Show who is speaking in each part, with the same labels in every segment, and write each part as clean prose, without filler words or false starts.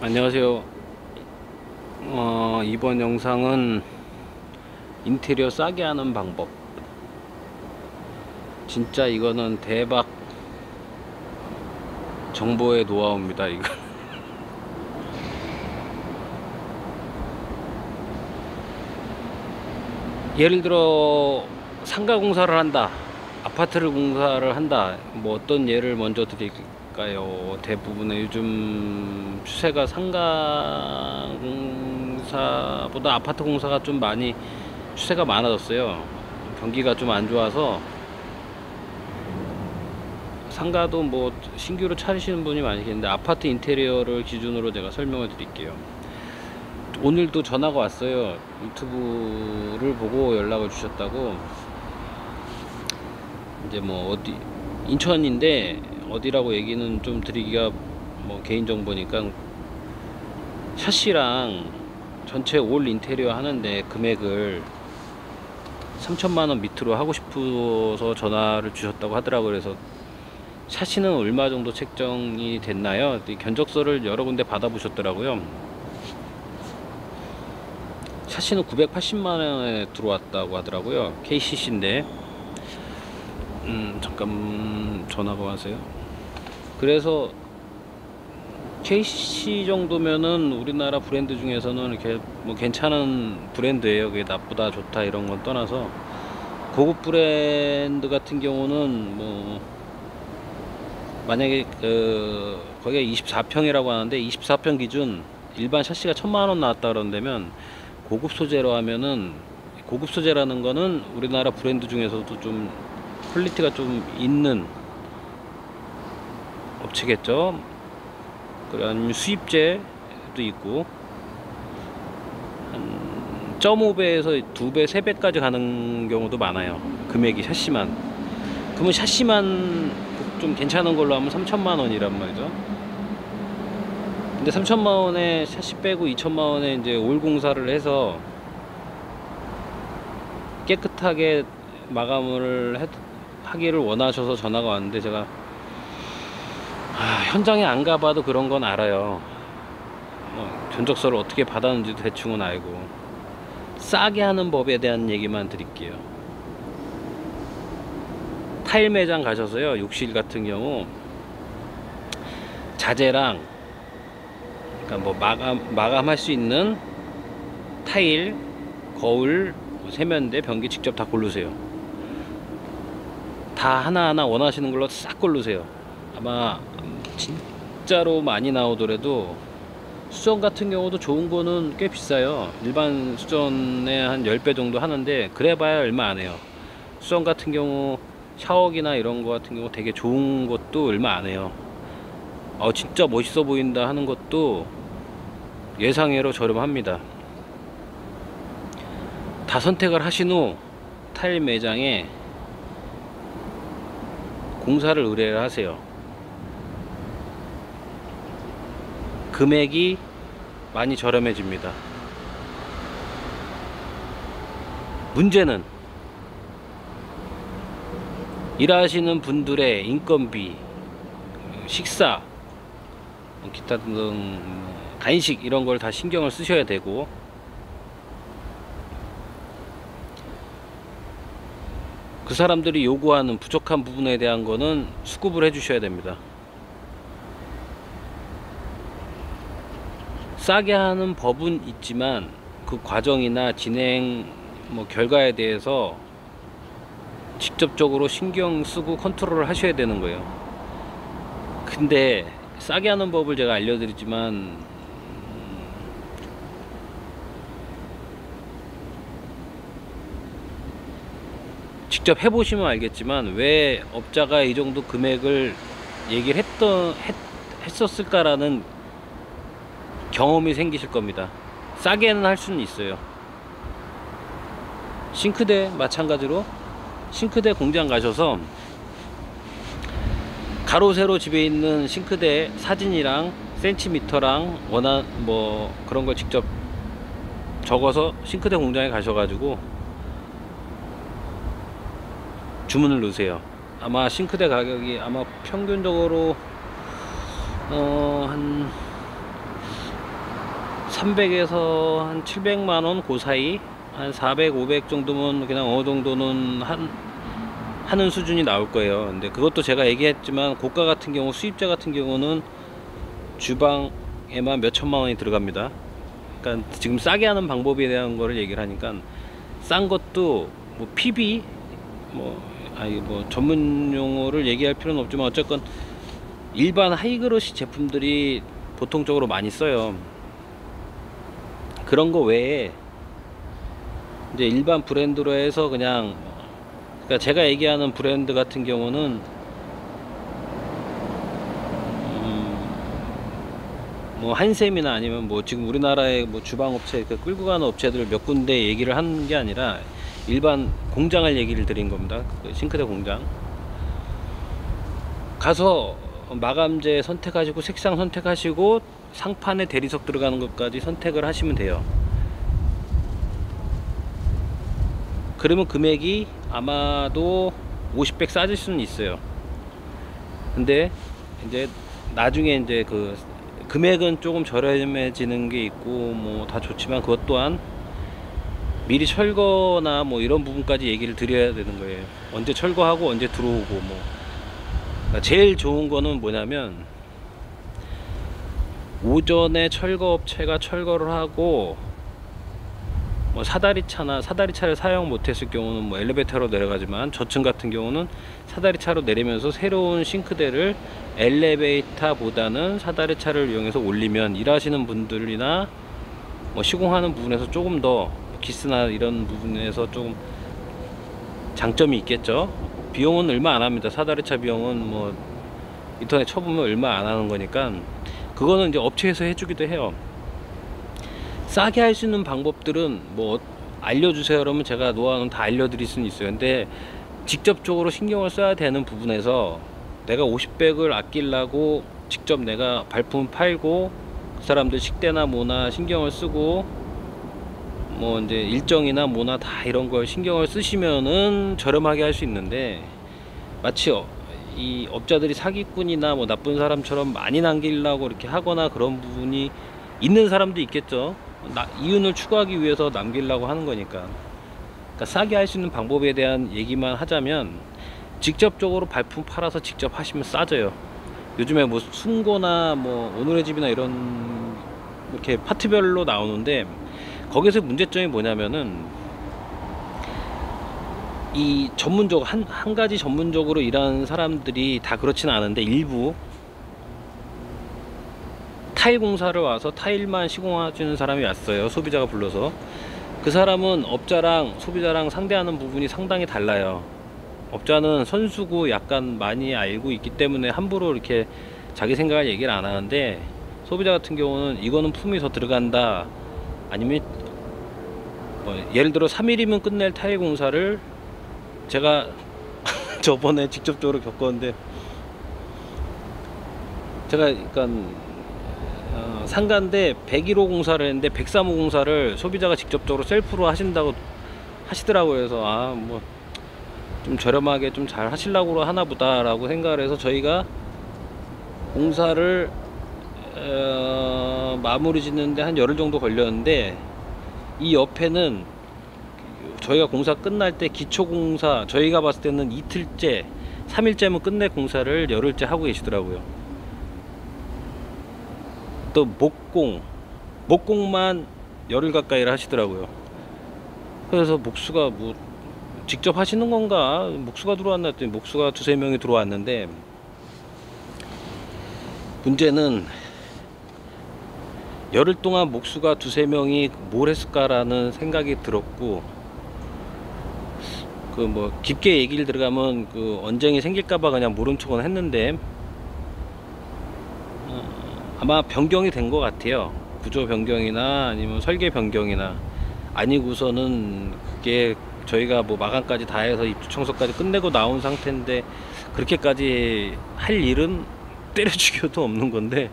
Speaker 1: 안녕하세요. 이번 영상은 인테리어 싸게 하는 방법. 진짜 이거는 대박 정보의 노하우입니다. 이거 예를 들어 상가 공사를 한다, 아파트를 공사를 한다. 뭐 어떤 예를 먼저 드릴까요? 대부분의 요즘 추세가 상가 공사보다 아파트 공사가 좀 많이 추세가 많아졌어요. 경기가 좀 안 좋아서 상가도 뭐 신규로 차리시는 분이 많이 계신데, 아파트 인테리어를 기준으로 제가 설명을 드릴게요. 오늘도 전화가 왔어요. 유튜브를 보고 연락을 주셨다고. 이제 뭐 어디, 인천인데 어디라고 얘기는 좀 드리기가 뭐 개인정보니까, 샤시랑 전체 올 인테리어 하는데 금액을 3천만원 밑으로 하고 싶어서 전화를 주셨다고 하더라고요. 그래서 샤시는 얼마 정도 책정이 됐나요? 견적서를 여러 군데 받아보셨더라고요. 샤시는 980만원에 들어왔다고 하더라고요. KCC인데 잠깐 전화가 와서요. 그래서 KCC 정도면은 우리나라 브랜드 중에서는 이렇게 뭐 괜찮은 브랜드예요. 그게 나쁘다 좋다 이런 건 떠나서, 고급 브랜드 같은 경우는 뭐 만약에 거기가 24평이라고 하는데, 24평 기준 일반 샤시가 1000만원 나왔다 그런다면, 고급 소재로 하면은, 고급 소재라는 거는 우리나라 브랜드 중에서도 좀 퀄리티가 좀 있는 업체겠죠. 그런 수입제도 있고, 한 0.5배에서 2배, 3배까지 가는 경우도 많아요. 금액이 샤시만. 그러면 샤시만 좀 괜찮은 걸로 하면 3천만원이란 말이죠. 근데 3천만원에 샤시 빼고 2천만원에 이제 올 공사를 해서 깨끗하게 마감을 하기를 원하셔서 전화가 왔는데, 제가 현장에 안 가봐도 그런 건 알아요. 견적서를 어떻게 받았는지도 대충은 알고. 싸게 하는 법에 대한 얘기만 드릴게요. 타일 매장 가셔서요, 욕실 같은 경우 자재랑, 그러니까 뭐 마감할 수 있는 타일, 거울, 세면대, 변기 직접 다 고르세요. 다 하나하나 원하시는 걸로 싹 고르세요. 아마 진짜로 많이 나오더라도, 수전 같은 경우도 좋은 거는 꽤 비싸요. 일반 수전에 한 10배 정도 하는데, 그래봐야 얼마 안 해요. 수전 같은 경우 샤워기나 이런 거 같은 경우 되게 좋은 것도 얼마 안 해요. 진짜 멋있어 보인다 하는 것도 예상외로 저렴합니다. 다 선택을 하신 후 타일 매장에 공사를 의뢰를 하세요. 금액이 많이 저렴해집니다. 문제는 일하시는 분들의 인건비, 식사, 기타 등 간식 이런 걸 다 신경을 쓰셔야 되고, 그 사람들이 요구하는 부족한 부분에 대한 거는 수급을 해 주셔야 됩니다. 싸게 하는 법은 있지만 그 과정이나 진행 뭐 결과에 대해서 직접적으로 신경 쓰고 컨트롤을 하셔야 되는 거예요. 근데 싸게 하는 법을 제가 알려드리지만, 직접 해보시면 알겠지만 왜 업자가 이 정도 금액을 얘기를 했었을까라는 경험이 생기실 겁니다. 싸게는 할 수는 있어요. 싱크대 마찬가지로, 싱크대 공장 가셔서 가로 세로 집에 있는 싱크대 사진이랑 센티미터랑 뭐 그런 걸 직접 적어서 싱크대 공장에 가셔가지고 주문을 넣으세요. 아마 싱크대 가격이 아마 평균적으로 한 300에서 한 700만원 그 사이, 한 400, 500 정도면 그냥 어느 정도는 하는 수준이 나올 거예요. 근데 그것도 제가 얘기했지만 고가 같은 경우, 수입자 같은 경우는 주방에만 몇 천만 원이 들어갑니다. 그러니까 지금 싸게 하는 방법에 대한 거를 얘기를 하니까, 싼 것도 뭐 PB 뭐 전문 용어를 얘기할 필요는 없지만 어쨌건 일반 하이그로시 제품들이 보통적으로 많이 써요. 그런 거 외에 이제 일반 브랜드로 해서 그냥, 그러니까 제가 얘기하는 브랜드 같은 경우는 뭐 한샘이나 아니면 뭐 지금 우리나라의 뭐 주방업체 끌고 가는 업체들 몇 군데 얘기를 하는 게 아니라 일반 공장을 얘기를 드린 겁니다. 그 싱크대 공장 가서 마감재 선택하시고 색상 선택하시고 상판에 대리석 들어가는 것까지 선택을 하시면 돼요. 그러면 금액이 아마도 50백 싸질 수는 있어요. 근데 이제 나중에 이제 그 금액은 조금 저렴해지는 게 있고 뭐 다 좋지만, 그것 또한 미리 철거나 뭐 이런 부분까지 얘기를 드려야 되는 거예요. 언제 철거하고 언제 들어오고 뭐. 그러니까 제일 좋은 거는 뭐냐면, 오전에 철거업체가 철거를 하고 뭐 사다리차를 사용 못했을 경우는 뭐 엘리베이터로 내려가지만, 저층 같은 경우는 사다리차로 내리면서 새로운 싱크대를 엘리베이터보다는 사다리차를 이용해서 올리면 일하시는 분들이나 뭐 시공하는 부분에서 조금 더 기스나 이런 부분에서 좀 장점이 있겠죠. 비용은 얼마 안 합니다. 사다리차 비용은 뭐 인터넷 쳐보면 얼마 안 하는 거니까, 그거는 이제 업체에서 해주기도 해요. 싸게 할 수 있는 방법들은 뭐 알려주세요 그러면 제가 노하우는 다 알려드릴 수는 있어요. 근데 직접적으로 신경을 써야 되는 부분에서 내가 50백을 아끼려고 직접 내가 발품 팔고 그 사람들 식대나 뭐나 신경을 쓰고 뭐 이제 일정이나 뭐나 다 이런 걸 신경을 쓰시면은 저렴하게 할 수 있는데, 마치 이 업자들이 사기꾼이나 뭐 나쁜 사람처럼 많이 남기려고 이렇게 하거나 그런 부분이 있는 사람도 있겠죠. 이윤을 추구하기 위해서 남기려고 하는 거니까. 그러니까 싸게 할 수 있는 방법에 대한 얘기만 하자면, 직접적으로 발품 팔아서 직접 하시면 싸져요. 요즘에 뭐 순고나 뭐 오늘의 집이나 이런 이렇게 파트별로 나오는데, 거기서 문제점이 뭐냐면은, 이 전문적으로 한 가지 전문적으로 일하는 사람들이 다 그렇지는 않은데, 일부 타일 공사를 와서 타일만 시공해주는 사람이 왔어요. 소비자가 불러서. 그 사람은 업자랑 소비자랑 상대하는 부분이 상당히 달라요. 업자는 선수고 약간 많이 알고 있기 때문에 함부로 이렇게 자기 생각을 얘기를 안 하는데, 소비자 같은 경우는 이거는 품이 더 들어간다, 아니면 뭐 예를 들어 3일이면 끝낼 타일 공사를 제가 저번에 직접적으로 겪었는데, 제가 그러니까 상가인데 101호 공사를 했는데 103호 공사를 소비자가 직접적으로 셀프로 하신다고 하시더라고요. 그래서 뭐 좀 저렴하게 좀 잘 하시려고 하나 보다 라고 생각을 해서, 저희가 공사를 마무리 짓는데 한 열흘 정도 걸렸는데, 이 옆에는 저희가 공사 끝날 때 기초공사, 저희가 봤을 때는 이틀째 3일째면 끝낼 공사를 열흘째 하고 계시더라고요. 또 목공만 열흘 가까이를 하시더라고요. 그래서 목수가 뭐 직접 하시는 건가, 목수가 들어왔나 했더니 목수가 두세 명이 들어왔는데, 문제는 열흘 동안 목수가 두세 명이 뭘 했을까라는 생각이 들었고, 그 뭐 깊게 얘기를 들어가면 그 언쟁이 생길까봐 그냥 모른 척은 했는데, 아마 변경이 된 것 같아요. 구조 변경이나 아니면 설계 변경이나, 아니고서는 그게 저희가 뭐 마감까지 다 해서 입주 청소까지 끝내고 나온 상태인데, 그렇게까지 할 일은 때려 죽여도 없는 건데,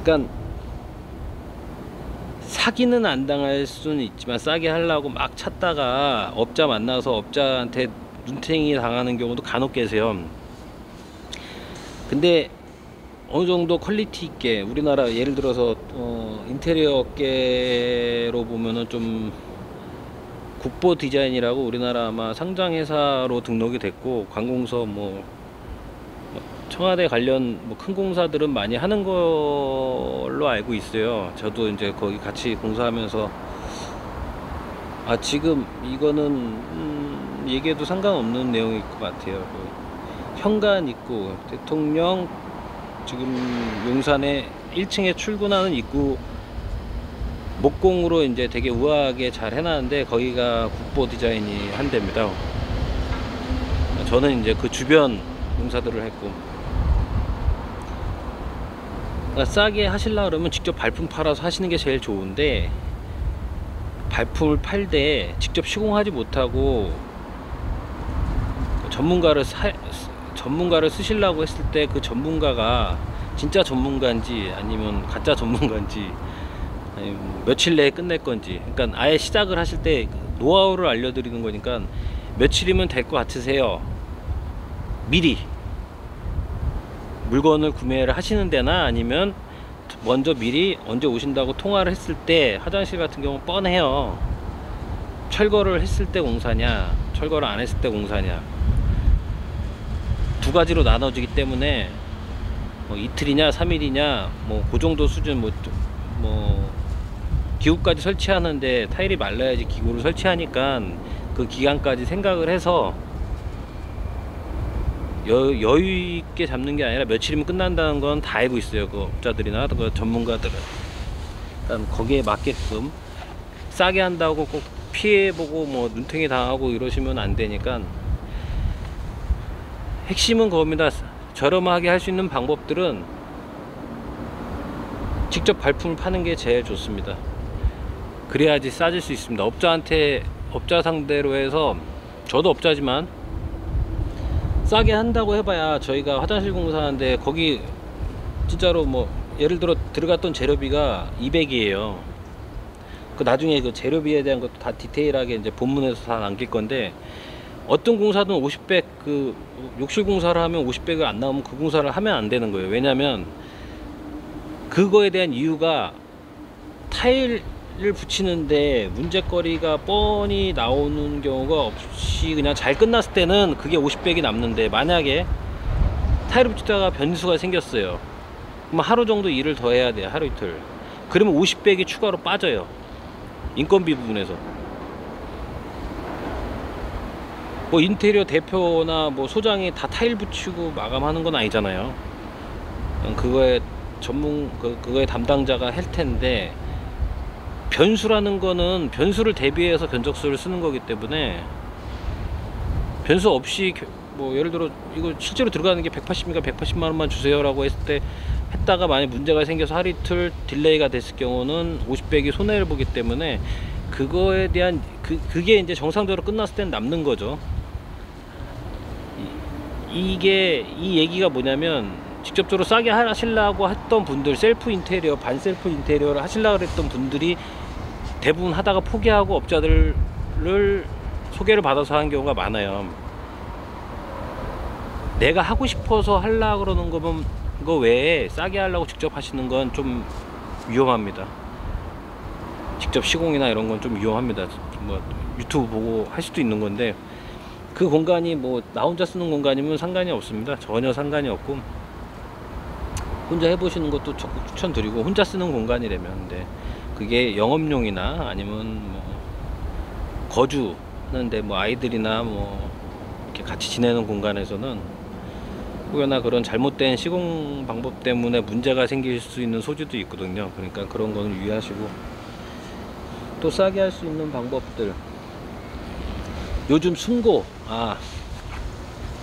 Speaker 1: 그러니까 사기는 안 당할 수는 있지만 싸게 하려고 막 찾다가 업자 만나서 업자한테 눈탱이 당하는 경우도 간혹 계세요. 근데 어느 정도 퀄리티 있게 우리나라 예를 들어서 인테리어 업계로 보면은 좀 국보 디자인이라고 우리나라 아마 상장 회사로 등록이 됐고 관공서 뭐 청와대 관련 뭐 큰 공사들은 많이 하는 걸로 알고 있어요. 저도 이제 거기 같이 공사하면서 지금 이거는 얘기해도 상관없는 내용일 것 같아요. 그 현관 입구 대통령 지금 용산에 1층에 출근하는 입구 목공으로 이제 되게 우아하게 잘 해놨는데 거기가 국보 디자인이 한 데입니다. 저는 이제 그 주변 공사들을 했고, 그러니까 싸게 하시려고 그러면 직접 발품 팔아서 하시는 게 제일 좋은데 발품을 팔 때 직접 시공하지 못하고 전문가를 쓰시려고 했을 때 그 전문가가 진짜 전문가인지 아니면 가짜 전문가인지 아니면 며칠 내에 끝낼 건지, 그러니까 아예 시작을 하실 때 노하우를 알려드리는 거니까 며칠이면 될 것 같으세요? 미리 물건을 구매를 하시는 데나 아니면 먼저 미리 언제 오신다고 통화를 했을 때, 화장실 같은 경우는 뻔해요. 철거를 했을 때 공사냐 철거를 안 했을 때 공사냐 두 가지로 나눠지기 때문에 뭐 이틀이냐 3일이냐 뭐 그 정도 수준, 뭐 기구까지 설치하는데 타일이 말라야지 기구를 설치하니까 그 기간까지 생각을 해서 여유 있게 잡는 게 아니라 며칠이면 끝난다는 건 다 알고 있어요. 그 업자들이나 그 전문가들은. 일단 거기에 맞게끔 싸게 한다고 꼭 피해보고 뭐 눈탱이 당하고 이러시면 안 되니까, 핵심은 그겁니다. 저렴하게 할 수 있는 방법들은 직접 발품을 파는 게 제일 좋습니다. 그래야지 싸질 수 있습니다. 업자 상대로 해서, 저도 업자지만 싸게 한다고 해봐야 저희가 화장실 공사하는데 거기 진짜로 뭐 예를 들어 들어갔던 재료비가 200이에요. 그 나중에 그 재료비에 대한 것도 다 디테일하게 이제 본문에서 다 남길 건데, 어떤 공사든 50백, 그 욕실 공사를 하면 50백을 안 나오면 그 공사를 하면 안 되는 거예요. 왜냐면 그거에 대한 이유가 타일을 붙이는데 문제거리가 뻔히 나오는 경우가 없이 그냥 잘 끝났을 때는 그게 50백이 남는데, 만약에 타일을 붙이다가 변수가 생겼어요. 그럼 하루 정도 일을 더 해야 돼요. 하루 이틀. 그러면 50백이 추가로 빠져요. 인건비 부분에서. 뭐 인테리어 대표나 뭐 소장이 다 타일 붙이고 마감하는 건 아니잖아요. 그거에 그거에 담당자가 할 텐데, 변수라는 거는 변수를 대비해서 견적서를 쓰는 거기 때문에 변수 없이 뭐 예를 들어 이거 실제로 들어가는 게 180이니까 180만 원만 주세요 라고 했을 때 했다가 만약 문제가 생겨서 하루 이틀 딜레이가 됐을 경우는 50백이 손해를 보기 때문에, 그거에 대한 그게 이제 정상적으로 끝났을 때는 남는 거죠. 이 얘기가 뭐냐면, 직접적으로 싸게 하시려고 했던 분들, 셀프 인테리어, 반셀프 인테리어를 하시려고 했던 분들이 대부분 하다가 포기하고 업자들을 소개를 받아서 하는 경우가 많아요. 내가 하고 싶어서 하려고 그러는 거 외에 싸게 하려고 직접 하시는 건 좀 위험합니다. 직접 시공이나 이런 건 좀 위험합니다. 뭐 유튜브 보고 할 수도 있는 건데, 그 공간이 뭐 나 혼자 쓰는 공간이면 상관이 없습니다. 전혀 상관이 없고, 혼자 해보시는 것도 적극 추천드리고, 혼자 쓰는 공간이라면. 근데 그게 영업용이나 아니면 뭐 거주하는데 뭐 아이들이나 뭐 이렇게 같이 지내는 공간에서는 혹여나 그런 잘못된 시공 방법 때문에 문제가 생길 수 있는 소지도 있거든요. 그러니까 그런 거는 유의하시고, 또 싸게 할 수 있는 방법들, 요즘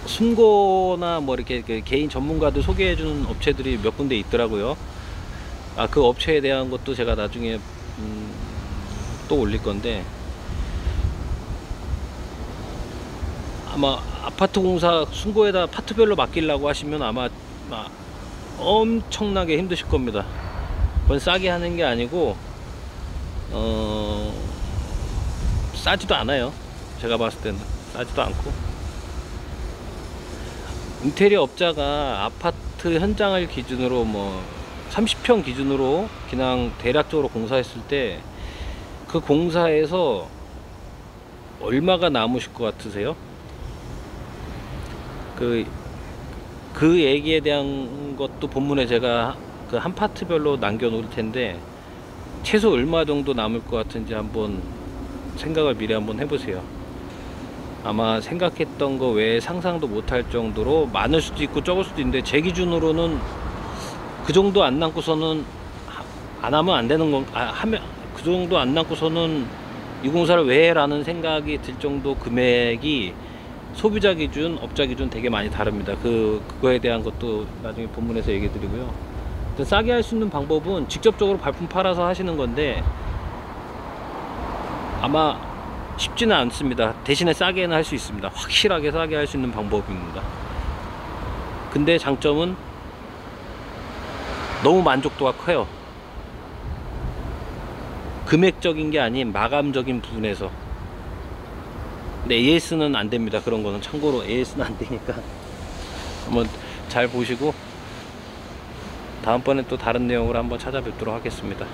Speaker 1: 순고나 뭐 이렇게 개인 전문가들 소개해주는 업체들이 몇 군데 있더라고요. 그 업체에 대한 것도 제가 나중에 또 올릴 건데, 아마 아파트 공사 순고에다 파트별로 맡기려고 하시면 아마 엄청나게 힘드실 겁니다. 그건 싸게 하는 게 아니고 싸지도 않아요. 제가 봤을 때는 싸지도 않고, 인테리어 업자가 아파트 아파트 현장을 기준으로 뭐 30평 기준으로 그냥 대략적으로 공사했을 때 그 공사에서 얼마가 남으실 것 같으세요? 그 얘기에 대한 것도 본문에 제가 그 한 파트별로 남겨 놓을 텐데 최소 얼마 정도 남을 것 같은지 한번 생각을 미리 한번 해보세요. 아마 생각했던 거 외에 상상도 못할 정도로 많을 수도 있고 적을 수도 있는데 제 기준으로는 그 정도 안 남고서는 안 하면 안 되는 건 하면 그 정도 안 남고서는 이 공사를 왜 해라는 생각이 들 정도 금액이 소비자 기준, 업자 기준 되게 많이 다릅니다. 그거에 대한 것도 나중에 본문에서 얘기 드리고요. 싸게 할 수 있는 방법은 직접적으로 발품 팔아서 하시는 건데 아마 쉽지는 않습니다. 대신에 싸게는 할 수 있습니다. 확실하게 싸게 할 수 있는 방법입니다. 근데 장점은 너무 만족도가 커요. 금액적인 게 아닌 마감적인 부분에서. 근데 AS는 안 됩니다. 그런 거는 참고로 AS는 안 되니까 한번 잘 보시고 다음번에 또 다른 내용으로 한번 찾아뵙도록 하겠습니다.